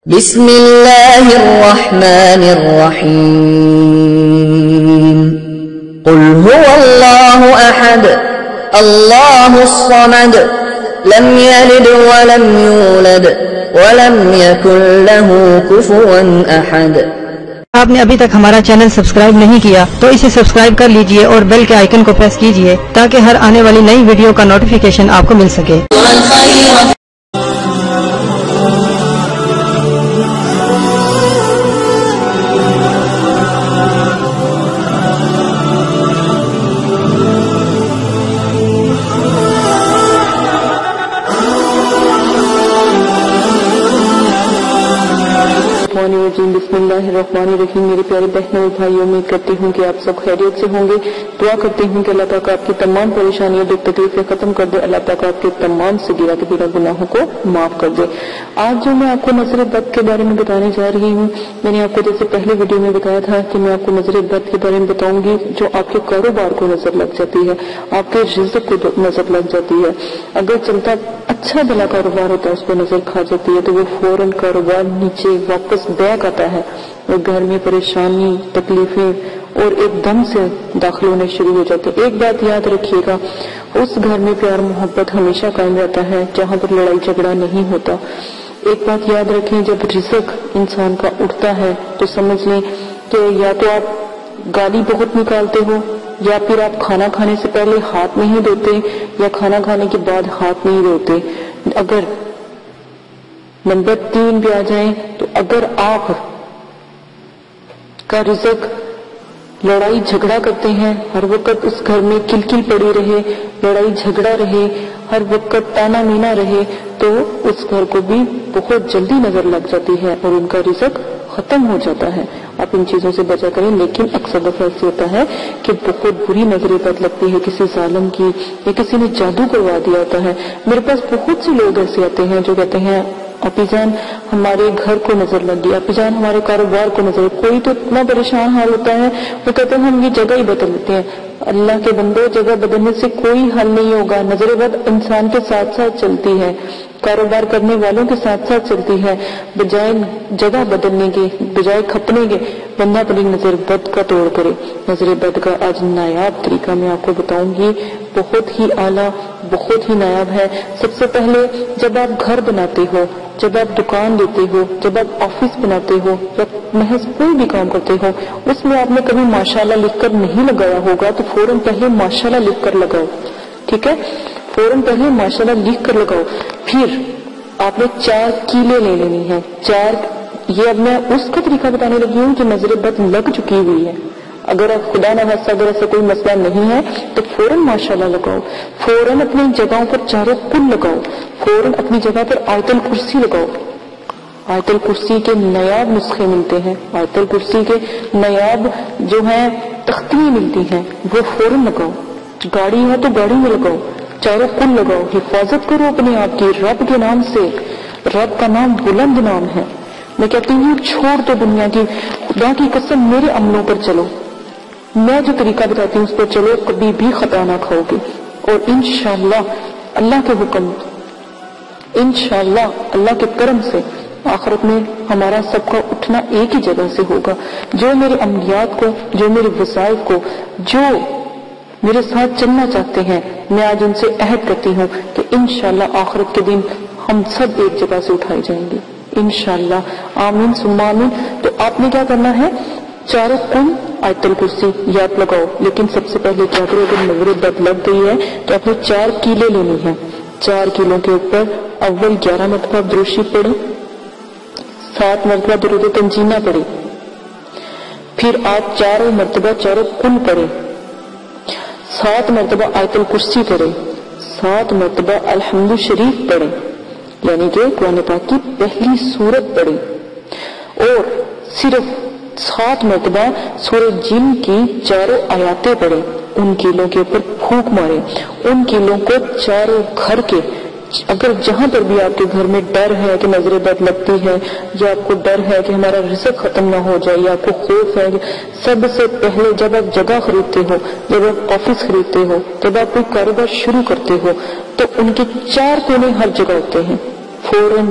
بسم اللہ الرحمن الرحیم قل هو اللہ احد اللہ الصمد لم یلد ولم یولد ولم یکن له کفوا احد۔ آپ نے ابھی تک ہمارا چینل سبسکرائب نہیں کیا تو اسے سبسکرائب کر لیجئے اور بیل کے آئیکن کو پریس کیجئے تاکہ ہر آنے والی نئی ویڈیو کا نوٹیفیکیشن آپ کو مل سکے۔ بسم اللہ الرحمن الرحیم۔ میرے پیارے بہنوں اور بھائیوں، امید کرتی ہوں کہ آپ سب خیریت سے ہوں گے۔ دعا کرتی ہوں کہ اللہ تعالیٰ آپ کی تمام پریشانیوں دکھ تکلیفیں ختم کر دے، اللہ تعالیٰ آپ کے تمام صغیرہ کبیرہ گناہوں کو معاف کر دے۔ آج جو میں آپ کو نظر بد کے بارے میں بتانے جا رہی ہوں، میں نے آپ کو جیسے پہلے ویڈیو میں بتایا تھا کہ میں آپ کو نظر بد کے بارے میں بتاؤں گی جو آپ کے کاروبار کو نظر لگ جاتی ہے، آپ کے رزق کو نظر لگ جاتی ہے۔ اگر چلتا اچھا بھلا کاروبار ہوتا ہے اس کو نظر کھا جاتی ہے تو وہ فوراً کاروبار نیچے واپس بیک آتا ہے اور گھر میں پریشانی، تکلیفیں اور ایک دم سے داخل ہونے شروع ہو جاتے ہیں۔ ایک بات یاد رکھیے گا، اس گھر میں پیار محبت ہمیشہ قائم رہتا ہے جہاں پر لڑائی جھگڑا نہیں ہوتا۔ ایک بات یاد رکھیں، جب رزق انسان کا اٹھتا ہے تو سمجھ لیں کہ یا تو آپ گالی بہت نکالتے ہو یا پھر آپ کھانا کھانے سے پہلے ہاتھ نہیں دھوتے یا کھانا کھانے کے بعد ہاتھ نہیں دھوتے۔ اگر نمبر 3 پہ آ جائیں تو اگر آپ کا رزق لڑائی جھگڑا کرتے ہیں، ہر وقت اس گھر میں کلکل پڑی رہے، لڑائی جھگڑا رہے، ہر وقت تانا مینا رہے تو اس گھر کو بھی بہت جلدی نظر لگ جاتی ہے اور ان کا رزق ختم ہو جاتا ہے۔ آپ ان چیزوں سے بچا کریں، لیکن اکثر دفعہ ایسے ہوتا ہے کہ بہت بری نظر بد لگتی ہے کسی ظالم کی یا کسی نے جادو کروا دیا ہوتا ہے۔ میرے پاس بہت سے لوگ ایسے آتے ہیں جو کہتے ہیں اپی جان ہمارے گھر کو نظر لگ گیا، اپی جان ہمارے کاروبار کو نظر، کوئی تو اتنا پریشان حال ہوتا ہے وہ کہتے ہیں ہم یہ جگہ ہی بدل لیتے ہیں۔ اللہ کے بندو، جگہ بدلنے سے کوئی حل نہیں ہوگا۔ نظر بد انسان کے ساتھ ساتھ چلتی ہے، کاروبار کرنے والوں کے ساتھ ساتھ چلتی ہے۔ بجائے جگہ بدلنے کے، بجائے کھپنے کے، بندہ اپنی نظر بد کا توڑ کرے۔ نظر بد کا آج نایاب طریقہ میں آپ کو بتاؤں گی، بہت ہی اعلیٰ، بہت ہی نایاب ہے۔ سب سے پہلے جب آپ گھر بناتے ہو، جب آپ دکان دیتے ہو، جب آپ آفس بناتے ہو یا محض کوئی بھی کام کرتے ہو، اس میں آپ نے کبھی ماشاءاللہ لکھ کر نہیں لگایا ہوگا تو فوراً پہلے ماشاءاللہ لکھ کر لگاؤ، ٹھیک ہے؟ فوراً پہلے ماشاءاللہ لکھ کر لگاؤ۔ پھر آپ نے 4 کیلیں لے لینی ہے۔ 4، یہ اب میں اس کا طریقہ بتانے لگی ہوں جو نظر بد لگ چکی ہوئی ہے۔ اگر آپ خدا نہ خواستہ اگر ایسا کوئی مسئلہ نہیں ہے تو فوراً ماشاءاللہ لگاؤ، فوراً اپنی جگہوں پر چاروں کل لگاؤ، فوراً اپنی جگہ پر آیت الکرسی لگاؤ۔ آیت الکرسی کے نایاب نسخے ملتے ہیں، آیت الکرسی کے نایاب جو ہیں تختیاں ملتی ہیں، وہ فوراً لگاؤ۔ گاڑی ہے تو گاڑی میں لگاؤ، چاروں کل لگاؤ۔ حفاظت کرو اپنے آپ کی رب کے نام سے، رب کا نام بلند نام ہے۔ میں کہتی ہوں چھوڑ دو دنیا کی، خدا کی قسم میرے عملوں پر چلو، میں جو طریقہ بتاتی ہوں اس پر چلو، کبھی بھی خطا نہ کھاؤ گے اور انشاءاللہ اللہ کے حکم، انشاءاللہ اللہ کے کرم سے آخرت میں ہمارا سب کا اٹھنا ایک ہی جگہ سے ہوگا۔ جو میرے عملیات کو، جو میرے وظائف کو، جو میرے ساتھ چلنا چاہتے ہیں، میں آج ان سے عہد کرتی ہوں کہ انشاءاللہ آخرت کے دن ہم سب ایک جگہ سے اٹھائے جائیں گے انشاءاللہ۔ آمین ثم آمین۔ تو آپ نے کیا کرنا ہے، چاروں کن آیت الکرسی یاد لگاؤ، لیکن سب سے پہلے کیا کرو، اگر نظر بد لگ گئی ہے تو آپ نے 4 کیلیں لینی ہے۔ 4 کیلوں کے اوپر اول 11 مرتبہ درود شریف پڑھیں، 7 مرتبہ درود تنجینہ پڑھیں، پھر آپ 4 مرتبہ چاروں کل پڑھیں، 7 مرتبہ آیت الکرسی پڑھیں، 7 مرتبہ الحمد شریف پڑھیں، یعنی کہ قرآن پاک کی پہلی سورت پڑھیں، اور صرف 7 مرتبہ سورہ جن کی 4 آیاتیں پڑھیں۔ ان کیلوں کے اوپر پھونک ماریں، ان کیلوں کو چاروں گھر کے، اگر جہاں پر بھی آپ کے گھر میں ڈر ہے کہ نظر بد لگتی ہے یا آپ کو ڈر ہے کہ ہمارا رزق ختم نہ ہو جائے یا آپ کو خوف ہے، سب سے پہلے جب آپ جگہ خریدتے ہو، جب آپ آفس خریدتے ہو، جب آپ کوئی کاروبار شروع کرتے ہو تو ان کے 4 کونے ہر جگہ ہوتے ہیں، فوراً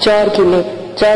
4